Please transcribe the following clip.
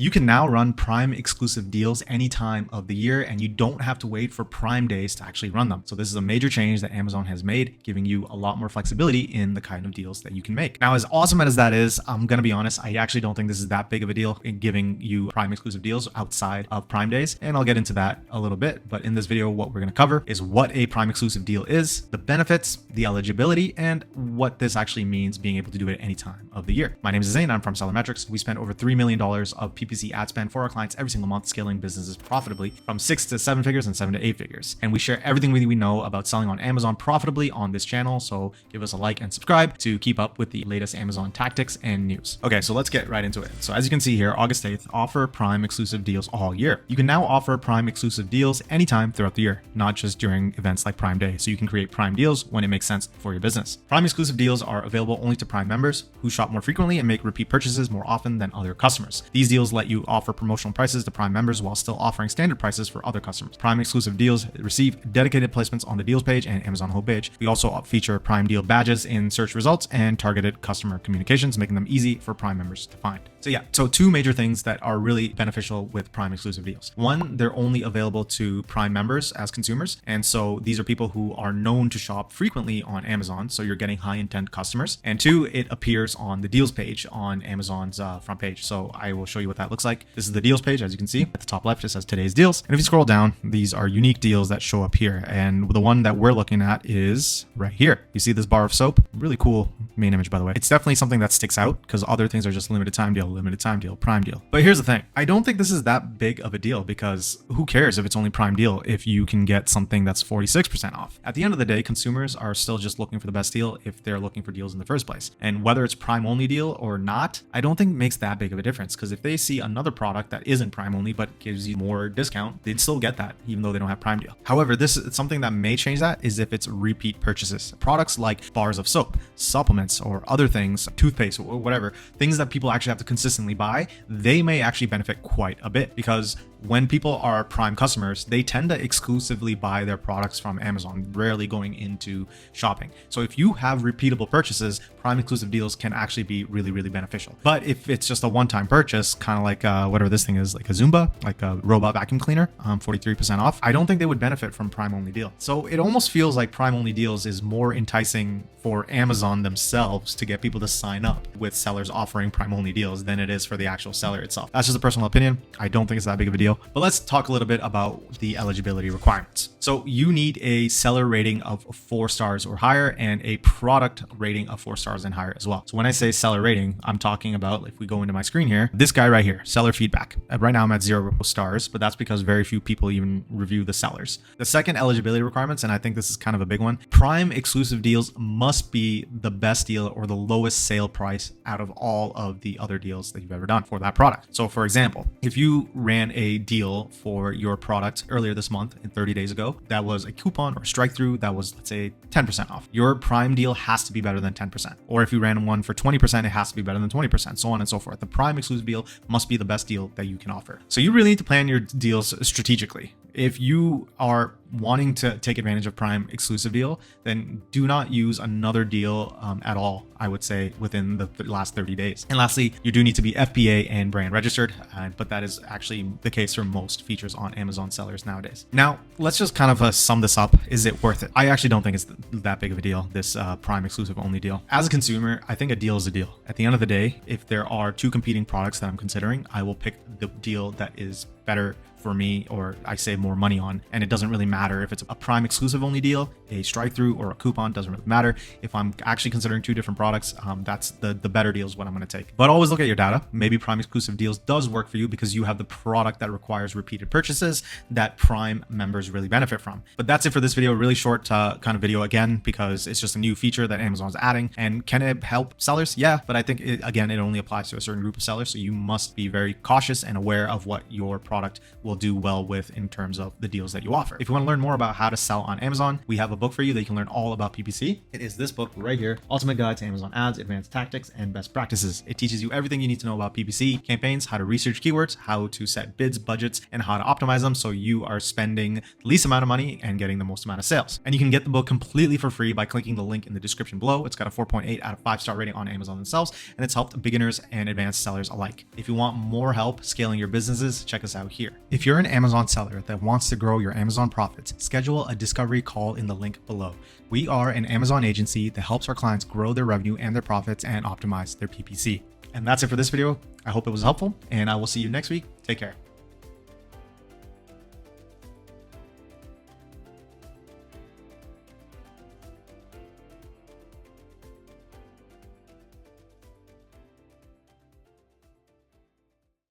You can now run Prime exclusive deals any time of the year, and you don't have to wait for Prime days to actually run them. So this is a major change that Amazon has made, giving you a lot more flexibility in the kind of deals that you can make. Now, as awesome as that is, I'm going to be honest, I actually don't think this is that big of a deal in giving you Prime exclusive deals outside of Prime days. And I'll get into that a little bit. But in this video, what we're going to cover is what a Prime exclusive deal is, the benefits, the eligibility, and what this actually means being able to do it any time of the year. My name is Zane. I'm from SellerMetrics. We spend over $3 million of PPC ad spend for our clients every single month, scaling businesses profitably from 6 to 7 figures and 7 to 8 figures. And we share everything we know about selling on Amazon profitably on this channel. So give us a like and subscribe to keep up with the latest Amazon tactics and news. Okay, so let's get right into it. So as you can see here, August 8th, offer Prime exclusive deals all year. You can now offer Prime exclusive deals anytime throughout the year, not just during events like Prime Day. So you can create Prime deals when it makes sense for your business. Prime exclusive deals are available only to Prime members who shop more frequently and make repeat purchases more often than other customers. These deals let you offer promotional prices to Prime members while still offering standard prices for other customers. Prime exclusive deals receive dedicated placements on the deals page and Amazon homepage. We also feature Prime deal badges in search results and targeted customer communications, making them easy for Prime members to find. So two major things that are really beneficial with Prime exclusive deals. One, they're only available to Prime members as consumers. And so these are people who are known to shop frequently on Amazon. So you're getting high intent customers. And two, it appears on the deals page on Amazon's front page. So I will show you what that looks like. This is the deals page. As you can see at the top left, it says today's deals. And if you scroll down, these are unique deals that show up here. And the one that we're looking at is right here. You see this bar of soap? Really cool main image, by the way. It's definitely something that sticks out because other things are just limited time deal, Prime deal. But here's the thing. I don't think this is that big of a deal because who cares if it's only Prime deal if you can get something that's 46% off. At the end of the day, consumers are still just looking for the best deal if they're looking for deals in the first place. And whether it's Prime only deal or not, I don't think it makes that big of a difference because if they see another product that isn't Prime only but gives you more discount, they'd still get that even though they don't have Prime deal. However, this is something that may change that is if it's repeat purchases. Products like bars of soap, supplements, or other things, toothpaste or whatever, things that people actually have to consistently buy, they may actually benefit quite a bit because when people are Prime customers, they tend to exclusively buy their products from Amazon, rarely going into shopping. So if you have repeatable purchases, Prime exclusive deals can actually be really, really beneficial. But if it's just a one-time purchase, kind of like whatever this thing is, like a Zumba, like a robot vacuum cleaner, 43% off, I don't think they would benefit from Prime only deal. So it almost feels like Prime only deals is more enticing for Amazon themselves to get people to sign up with sellers offering Prime only deals than it is for the actual seller itself. That's just a personal opinion. I don't think it's that big of a deal. But let's talk a little bit about the eligibility requirements. So you need a seller rating of 4 stars or higher and a product rating of 4 stars and higher as well. So when I say seller rating, I'm talking about, if we go into my screen here, this guy right here, seller feedback. Right now I'm at 0 stars, but that's because very few people even review the sellers. The second eligibility requirements, and I think this is kind of a big one, Prime exclusive deals must be the best deal or the lowest sale price out of all of the other deals that you've ever done for that product. So for example, if you ran a deal for your product earlier this month and 30 days ago, that was a coupon or strike through that was, let's say, 10% off. Your Prime deal has to be better than 10%. Or if you ran one for 20%, it has to be better than 20%, so on and so forth. The Prime exclusive deal must be the best deal that you can offer. So you really need to plan your deals strategically. If you are wanting to take advantage of Prime exclusive deal, then do not use another deal at all, I would say, within the last 30 days. And lastly, you do need to be FBA and brand registered, but that is actually the case for most features on Amazon sellers nowadays. Now, let's just kind of sum this up. Is it worth it? I actually don't think it's that big of a deal, this Prime exclusive only deal. As a consumer, I think a deal is a deal. At the end of the day, if there are 2 competing products that I'm considering, I will pick the deal that is better for me, or I save more money on. And it doesn't really matter if it's a Prime exclusive only deal, a strike through, or a coupon. Doesn't really matter. If I'm actually considering 2 different products, that's the better deal is what I'm going to take. But always look at your data. Maybe Prime exclusive deals does work for you because you have the product that requires repeated purchases that Prime members really benefit from. But that's it for this video. Really short kind of video again, because it's just a new feature that Amazon's adding. And can it help sellers? Yeah, but I think it only applies to a certain group of sellers. So you must be very cautious and aware of what your product will do well with in terms of the deals that you offer. If you want to learn learn more about how to sell on Amazon, we have a book for you that you can learn all about PPC. It is this book right here, Ultimate Guide to Amazon Ads, Advanced Tactics, and Best Practices. It teaches you everything you need to know about PPC campaigns, how to research keywords, how to set bids, budgets, and how to optimize them so you are spending the least amount of money and getting the most amount of sales. And you can get the book completely for free by clicking the link in the description below. It's got a 4.8 out of 5-star rating on Amazon themselves, and it's helped beginners and advanced sellers alike. If you want more help scaling your businesses, check us out here. If you're an Amazon seller that wants to grow your Amazon profits, schedule a discovery call in the link below. We are an Amazon agency that helps our clients grow their revenue and their profits and optimize their PPC. And that's it for this video. I hope it was helpful, and I will see you next week. Take care.